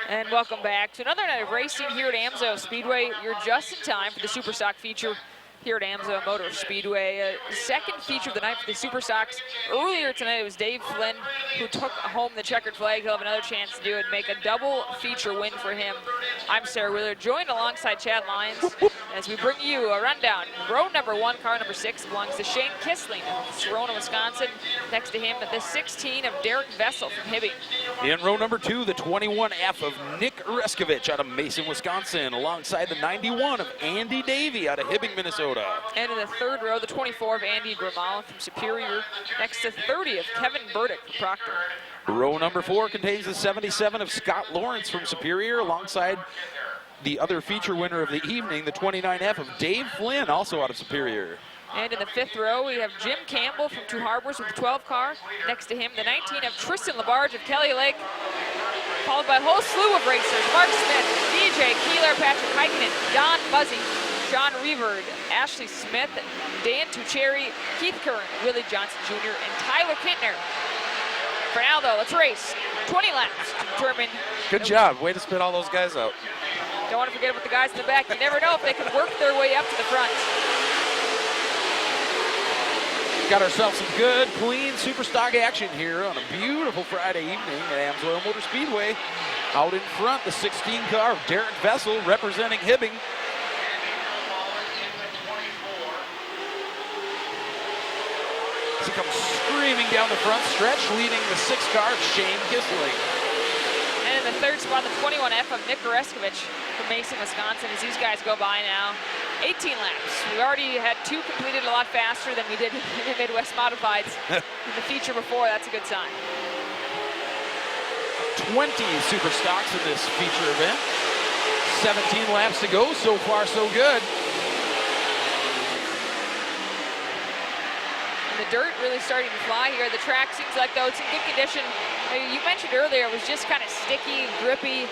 And welcome back to another night of racing here at Amsoil Speedway. You're just in time for the Super Stock feature here at Amsoil Motor Speedway. Second feature of the night for the Super Stocks. Earlier tonight, it was Dave Flynn who took home the checkered flag. He'll have another chance to do it, make a double feature win for him. I'm Sarah Wheeler, joined alongside Chad Lyons as we bring you a rundown. Row number 1, car number 6 belongs to Shane Kissling of Serona, Wisconsin. Next to him, the 16 of Derek Vessel from Hibbing. In row number 2, the 21F of Nick Reskovich out of Mason, Wisconsin, alongside the 91 of Andy Davey out of Hibbing, Minnesota. And in the third row, the 24 of Andy Grimal from Superior, next to 30 of Kevin Burdick from Proctor. Row number 4 contains the 77 of Scott Lawrence from Superior, alongside the other feature winner of the evening, the 29F of Dave Flynn, also out of Superior. And in the fifth row, we have Jim Campbell from Two Harbors with the 12 car. Next to him, the 19 of Tristan Labarge of Kelly Lake, followed by a whole slew of racers: Mark Smith, DJ Keeler, Patrick Heikkinen, Don Muzzy, John Reaverd, Ashley Smith, Dan Tucheri, Keith Curran, Willie Johnson Jr., and Tyler Kittner. For now, though, let's race 20 laps to determine. Good job. Way to spit all those guys out. Don't want to forget about the guys in the back. You never know if they can work their way up to the front. Got ourselves some good, clean super stock action here on a beautiful Friday evening at Amsoil Motor Speedway. Out in front, the 16 car of Derek Vessel representing Hibbing. He comes screaming down the front stretch, leading the 6 car of Shane Kissling. And in the third spot, the 21F of Nick Reskovich from Mason, Wisconsin, as these guys go by now. 18 laps. We already had 2 completed a lot faster than we did in the Midwest Modifieds in the feature before. That's a good sign. 20 super stocks in this feature event. 17 laps to go. So far, so good. And the dirt really starting to fly here. The track seems like, though, it's in good condition. You mentioned earlier it was just kind of sticky, grippy.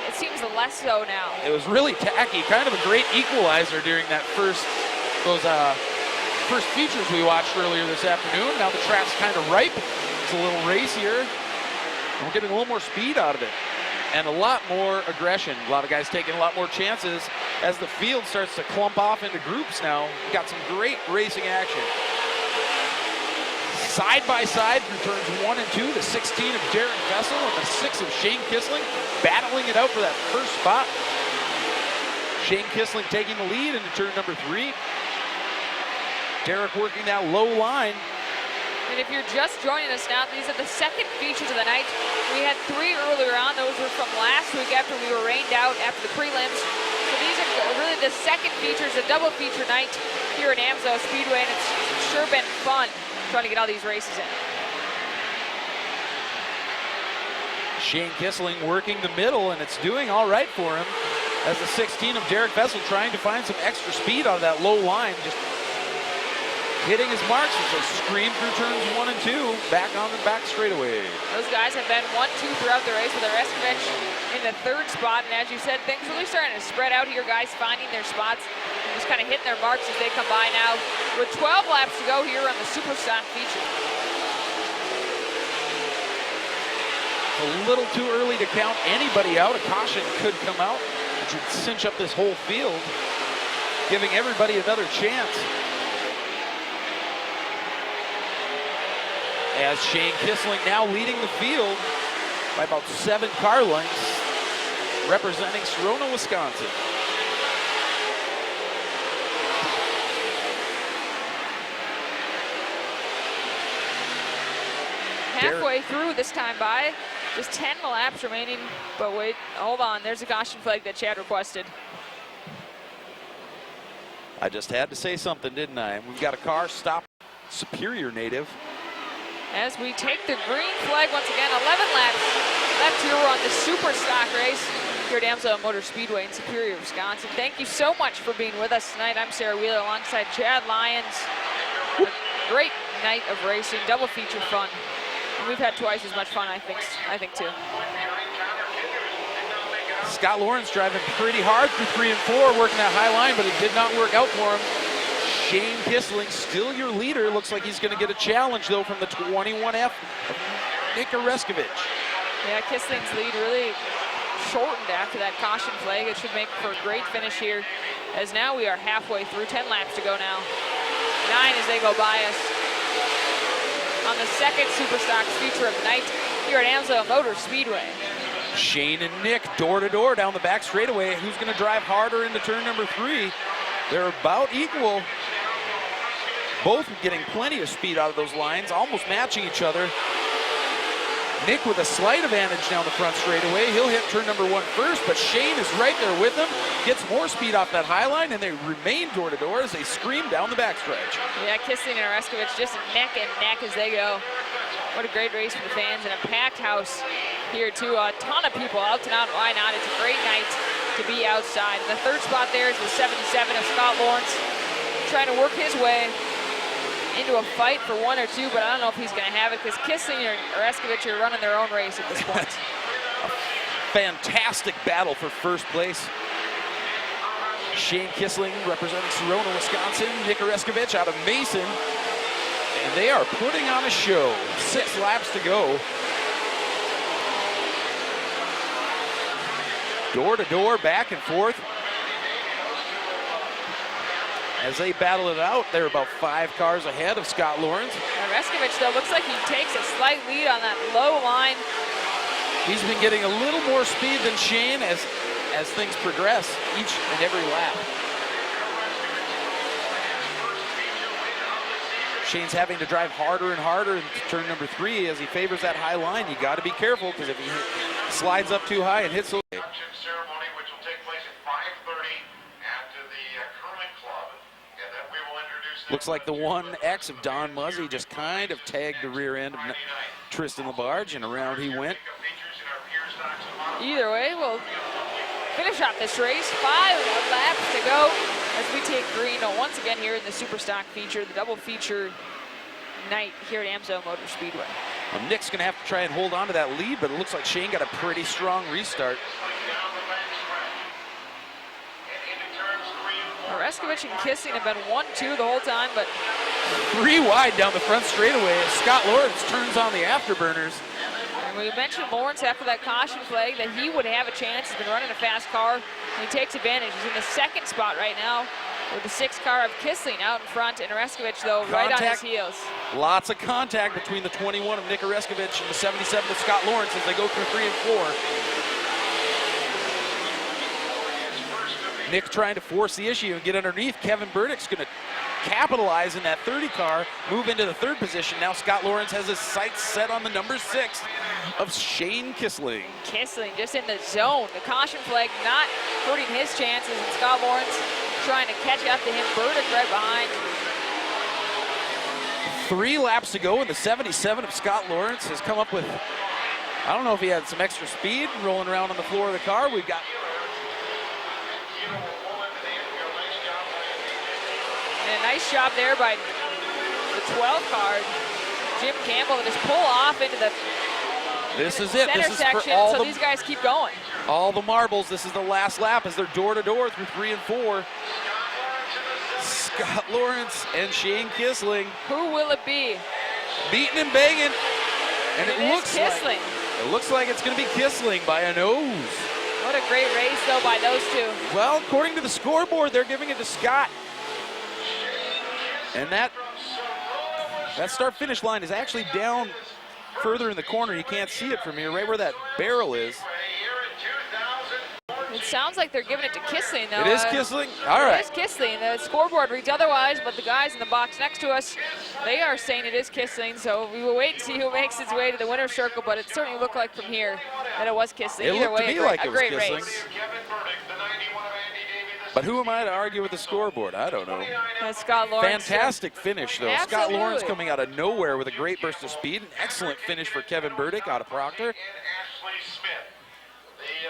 It seems less so now. It was really tacky, kind of a great equalizer during that first features we watched earlier this afternoon. Now the track's kind of ripe. It's a little racier. We're getting a little more speed out of it and a lot more aggression. A lot of guys taking a lot more chances as the field starts to clump off into groups now. We've got some great racing action. Side by side through turns 1 and 2, the 16 of Derek Vessel and the 6 of Shane Kissling battling it out for that first spot. Shane Kissling taking the lead into turn number 3. Derek working that low line. And if you're just joining us now, these are the second features of the night. We had 3 earlier on. Those were from last week after we were rained out after the prelims. So these are really the second features, a double feature night here at Amsoil Speedway, and it's sure been fun trying to get all these races in. Shane Kissling working the middle, and it's doing all right for him as the 16 of Derek Vessel trying to find some extra speed out of that low line, just hitting his marks as they scream through turns 1 and 2, back on the back straightaway. Those guys have been 1-2 throughout the race with Reskovich in the third spot, and as you said, things really starting to spread out here, guys finding their spots and just kind of hitting their marks as they come by now with 12 laps to go here on the Super Stock feature. A little too early to count anybody out. A caution could come out, which would cinch up this whole field, giving everybody another chance. As Shane Kissling now leading the field by about 7 car lengths, representing Serona, Wisconsin. Halfway through this time by, just 10 laps remaining, but wait, hold on, there's a caution flag that Chad requested. I just had to say something, didn't I? We've got a car stop, Superior native. As we take the green flag once again, 11 laps left here on the Super Stock race here at Amsoil Motor Speedway in Superior, Wisconsin. Thank you so much for being with us tonight. I'm Sarah Wheeler alongside Chad Lyons. A great night of racing, double feature fun. And we've had twice as much fun, I think too. Scott Lawrence driving pretty hard through 3 and 4, working that high line, but it did not work out for him. Shane Kissling, still your leader. Looks like he's going to get a challenge, though, from the 21F of Nick Reskovich. Yeah, Kissling's lead really shortened after that caution flag. It should make for a great finish here, as now we are halfway through, 10 laps to go now. 9 as they go by us on the second Super Stocks feature of the night here at Amsoil Motor Speedway. Shane and Nick door to door down the back straightaway. Who's going to drive harder into turn number 3? They're about equal. Both getting plenty of speed out of those lines, almost matching each other. Nick with a slight advantage down the front straightaway. He'll hit turn number 1 first, but Shane is right there with him. Gets more speed off that high line, and they remain door to door as they scream down the backstretch. Yeah, Kissling and Oreskovich just neck and neck as they go. What a great race for the fans, and a packed house here too. A ton of people out and out. Why not? It's a great night to be outside. And the third spot there is the 77 of Scott Lawrence, trying to work his way into a fight for 1 or 2, but I don't know if he's going to have it, because Kissling and Oreskovich are running their own race at this point. A fantastic battle for first place. Shane Kissling representing Serona, Wisconsin. Nick Oreskovich out of Mason. And they are putting on a show. 6 laps to go. Door to door, back and forth. As they battle it out, they're about 5 cars ahead of Scott Lawrence. Oreskovich, though, looks like he takes a slight lead on that low line. He's been getting a little more speed than Shane as things progress each and every lap. Shane's having to drive harder and harder in turn number 3 as he favors that high line. You got to be careful, because if he slides up too high and hits the ceremony, which will take place at 5:30 at the curling club, and then we will introduce. Looks like the 1X of Don Muzzy just kind of tagged the rear end of Tristan LaBarge, and around he went. Either way, we'll finish off this race. 5 laps to go as we take green once again here in the Super Stock feature, the double feature night here at Amsoil Motor Speedway. Well, Nick's going to have to try and hold on to that lead, but it looks like Shane got a pretty strong restart. Oreskovich and Kissling have been 1-2 the whole time, but 3 wide down the front straightaway as Scott Lawrence turns on the afterburners. and we mentioned Lawrence after that caution flag that he would have a chance. He's been running a fast car, and he takes advantage. He's in the second spot right now with the 6 car of Kissling out in front, and Oreskovich, though, right on his heels. Lots of contact between the 21 of Nick Oreskovich and the 77 of Scott Lawrence as they go through 3 and 4. Nick trying to force the issue and get underneath. Kevin Burdick's going to capitalize in that 30 car, move into the 3rd position. Now Scott Lawrence has his sights set on the number 6 of Shane Kissling. Kissling just in the zone. The caution flag not hurting his chances, and Scott Lawrence trying to catch up to him. Burdick right behind. 3 laps to go, and the 77 of Scott Lawrence has come up with, I don't know if he had some extra speed rolling around on the floor of the car. We've got and a nice job there by the 12 car, Jim Campbell, to just pull off into the This is it. center This is section, for all so these guys keep going. All the marbles. This is the last lap as they're door to door through 3 and 4. Scott Lawrence and Shane Kissling. Who will it be? Beating and banging. And it looks Kissling. like it's going to be Kissling by a nose. What a great race, though, by those 2. Well, according to the scoreboard, they're giving it to Scott. And that start-finish line is actually down further in the corner. You can't see it from here, right where that barrel is. It sounds like they're giving it to Kissling, though. It is Kissling? All right. It is Kissling. The scoreboard reads otherwise, but the guys in the box next to us, they are saying it is Kissling, so we will wait and see who makes his way to the winner's circle, but it certainly looked like from here that it was Kissling. It Either looked way, to me like a it was great Kissling. race. But who am I to argue with the scoreboard? I don't know. That's Scott Lawrence. Fantastic finish, though. Absolutely. Scott Lawrence coming out of nowhere with a great burst of speed. An excellent finish for Kevin Burdick out of Proctor.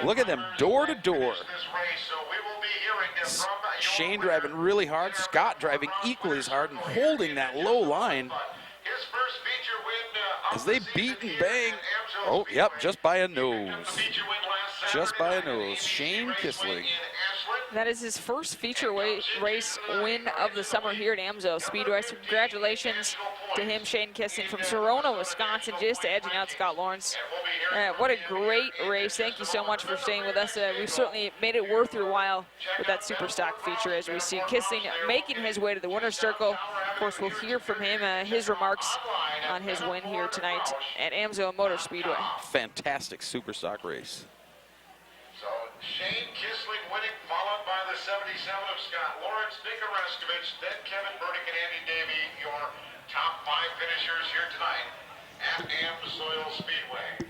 Look at them, door to door. Shane driving really hard. Scott driving equally as hard and holding that low line as they beat and bang. Oh, yep, just by a nose. Just by a nose. Shane Kissling. That is his first feature race win of the summer here at Amsoil Speedway. So congratulations to him, Shane Kissing from Serona, Wisconsin, just edging out Scott Lawrence. What a great race. Thank you so much for staying with us. We've certainly made it worth your while with that super stock feature as we see Kissing making his way to the winner's circle. Of course, we'll hear from him his remarks on his win here tonight at Amsoil Motor Speedway. Fantastic super stock race. So Shane Kissling winning, followed by the 77 of Scott Lawrence, Nick Oreskovich, then Kevin Burdick and Andy Davey, your top 5 finishers here tonight at Amsoil Speedway.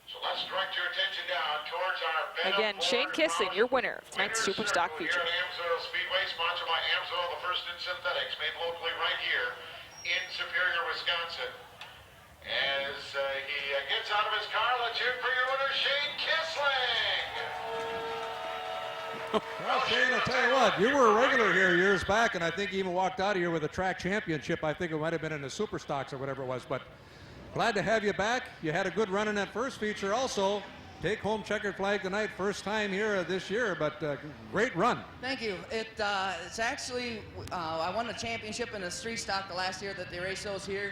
So let's direct your attention down towards our Again, Shane Kissling, your winner of tonight's super stock feature. Here at Amsoil Speedway, sponsored by Amsoil, the first in synthetics, made locally right here in Superior, Wisconsin. As he gets out of his car, let's hear it for your winner, Shane Kissling. Well, Shane, I'll tell you what, you were a regular here years back, and I think you even walked out of here with a track championship. I think it might have been in the super stocks or whatever it was, but glad to have you back. You had a good run in that first feature also. Take home checkered flag tonight, first time here this year, but great run. Thank you. It's actually, I won the championship in the street stock the last year that they raced those here.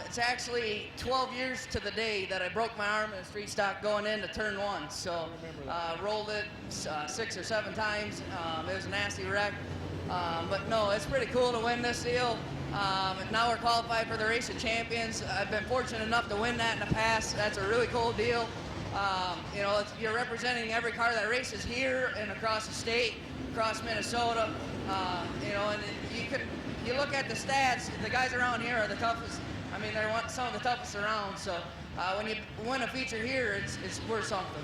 It's actually 12 years to the day that I broke my arm in a street stock going into turn 1. So rolled it 6 or 7 times. It was a nasty wreck. But no, it's pretty cool to win this deal. Now we're qualified for the Race of Champions. I've been fortunate enough to win that in the past. That's a really cool deal. You know, you're representing every car that races here and across the state, across Minnesota. You know, and you look at the stats, the guys around here are the toughest. I mean, they're some of the toughest around. So when you win a feature here, it's worth something.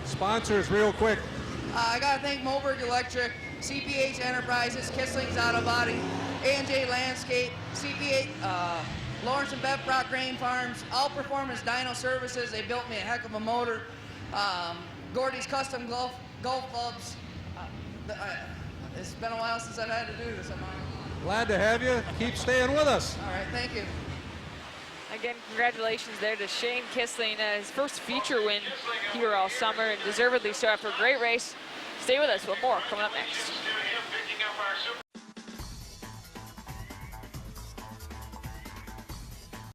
Sponsors, real quick. I got to thank Moberg Electric, CPH Enterprises, Kissling's Auto Body, A&J Landscape, CPH, Lawrence and Bevbrock Grain Farms, All Performance Dyno Services. They built me a heck of a motor. Gordy's Custom Golf Clubs. It's been a while since I've had to do this. Glad to have you. Keep staying with us. All right, thank you. Again, congratulations there to Shane Kissling, his first feature win here all summer, and deservedly so after a great race. Stay with us with more coming up next.